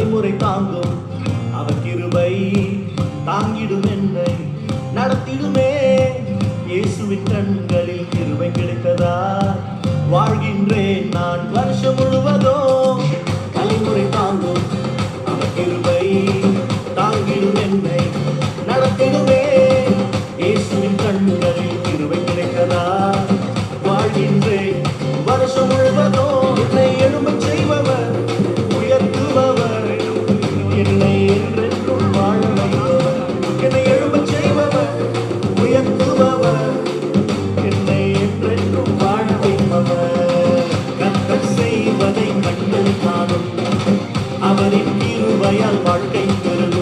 தலைமுறை தாங்கும் அவர் கிருபை தாங்கிடும் என்னை நடத்திடுமே. இயேசுவின் கண்களில் கிருபை கிடைத்ததா வாழ்கின்றேன் நான் வருஷம் முழுவதோ. தலைமுறை தாங்கும் அவர் கிருபை தாங்கிடும் என்னை நடத்திடுமே. இயேசுவின் கண்களில் கிருபை கிடைத்ததா வாழ்கின்றேன் வருஷம் முழுவதோ. என்னை எழும்பச் செய்பவர் உயர்த்துபவர் என்னை என்றென்றும் வாழ வைப்பவர். என்னை எழும்பச் செய்பவர் உயர்த்துபவர் என்னை என்றென்றும் வாழ வைப்பவர். கர்த்தர் செய்வதை கண்கள் காணும் அவரின் கிருபையால் வாழ்க்கை பெறும்.